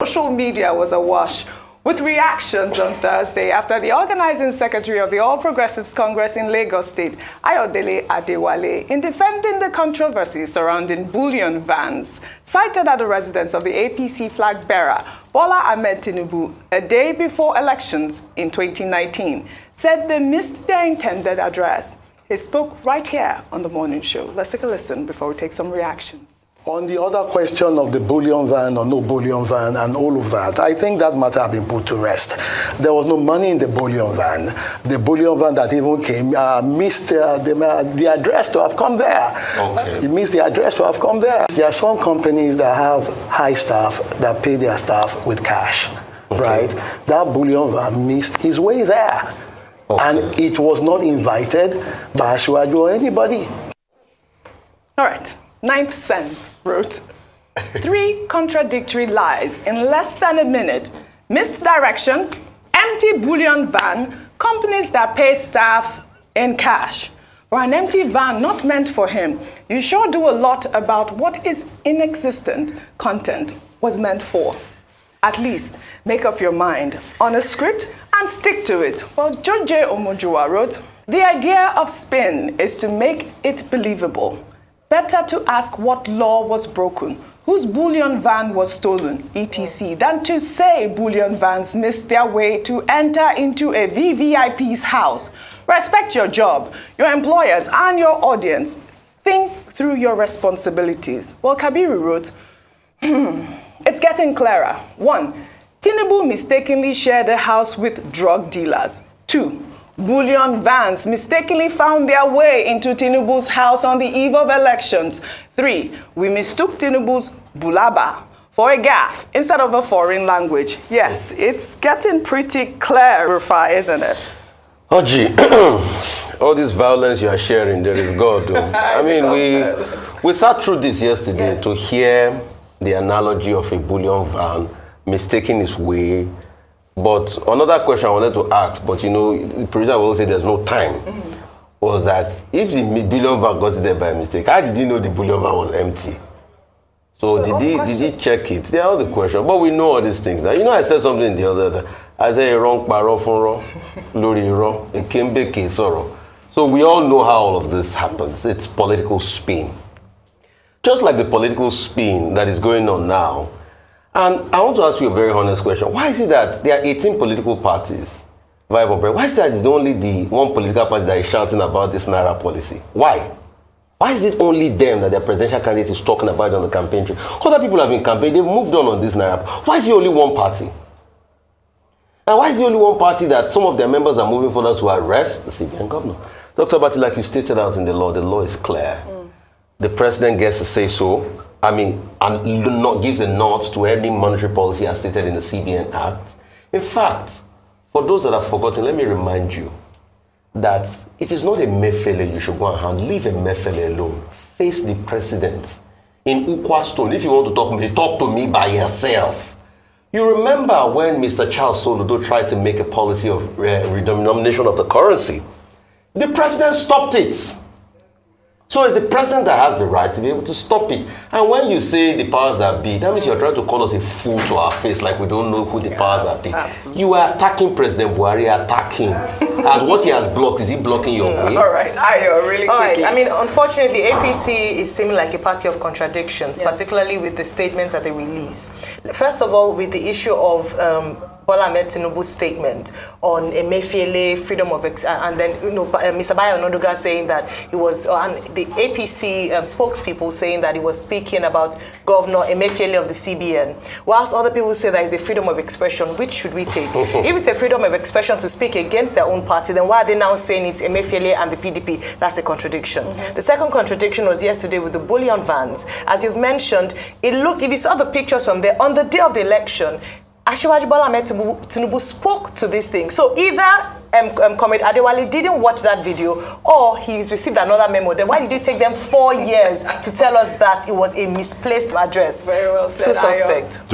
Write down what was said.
Social media was awash with reactions on Thursday after the organizing secretary of the All Progressives Congress in Lagos State, Ayodele Adewale, in defending the controversy surrounding bullion vans, cited at the residence of the APC flag bearer, Bola Ahmed Tinubu, a day before elections in 2019, said they missed their intended address. He spoke right here on the morning show. Let's take a listen before we take some reactions. On the other question of the bullion van or no bullion van and all of that, I think that matter has been put to rest. There was no money in the bullion van. The bullion van that even came missed the address to have come there. Okay. It missed the address to have come there. There are some companies that have high staff that pay their staff with cash, okay, right? That bullion van missed his way there. Okay. And it was not invited by Ashwaju or anybody. All right. Ninth Sense wrote, 3 contradictory lies in less than a minute, missed directions, empty bullion van, companies that pay staff in cash. For an empty van not meant for him, you sure do a lot about what is inexistent content was meant for. At least make up your mind on a script and stick to it. Well, George Omojua wrote, the idea of spin is to make it believable. Better to ask what law was broken, whose bullion van was stolen, etc., than to say bullion vans missed their way to enter into a VVIP's house. Respect your job, your employers, and your audience. Think through your responsibilities. Well, Kabiru wrote, it's getting clearer. 1. Tinubu mistakenly shared a house with drug dealers. 2. Bullion vans mistakenly found their way into Tinubu's house on the eve of elections. 3. We mistook Tinubu's bulaba for a gaffe instead of a foreign language. Yes, it's getting pretty clear, Rufai, isn't it? Oji, all this violence you are sharing, there is God. I mean, we sat through this yesterday, yes, to hear the analogy of a bullion van mistaking its way. But another question I wanted to ask, but you know, the producer will say there's no time, was that if the bullion van got there by mistake, how did he know the bullion van was empty? So did he check it? There are all the questions, but we know all these things. Now, you know, I said something the other day. I said wrong paro fun lori ro, it came back sorrow. So we all know how all of this happens. It's political spin. Just like the political spin that is going on now. And I want to ask you a very honest question. Why is it that there are 18 political parties? Why is it that it's only the one political party that is shouting about this Naira policy? Why? Why is it only them that their presidential candidate is talking about it on the campaign trail? Other people have been campaigning, they've moved on this Naira. Why is it only one party? And why is it only one party that some of their members are moving further to arrest the CBN governor? Dr. Bati, like you stated out in the law is clear. The president gets to say so. I mean, and not gives a nod to any monetary policy as stated in the CBN Act. In fact, for those that have forgotten, let me remind you that it is not a mefele you should go and hand. Leave a mefele alone. Face the president in Ukwa Stone. If you want to talk to me by yourself. You remember when Mr. Charles Soludo tried to make a policy of redenomination of the currency? The president stopped it. So it's the president that has the right to be able to stop it. And when you say the powers that be, that means you're trying to call us a fool to our face, like we don't know who the powers that be. Absolutely. You are attacking President Buhari, attacking. As what he has blocked, is he blocking your way? All right, Ayo, really quickly. All right, I mean, unfortunately, APC is seeming like a party of contradictions, yes, particularly with the statements that they release. First of all, with the issue of Bola Ahmed Tinubu's statement on Emefiele, freedom of and then Mr. Bayo Onoduga saying that he was, and the APC spokespeople saying that he was speaking about Governor Emefiele of the CBN, whilst other people say that it's a freedom of expression. Which should we take? If it's a freedom of expression to speak against their own party, then why are they now saying it's Emefiele and the PDP? That's a contradiction. The second contradiction was yesterday with the bullion vans. As you've mentioned, if you saw the pictures from there, on the day of the election, Asiwaju Bola Ahmed Tinubu spoke to this thing. So either Comrade Adewale didn't watch that video or he's received another memo. Then why did it take them 4 years to tell us that it was a misplaced address? Very well said, So suspect.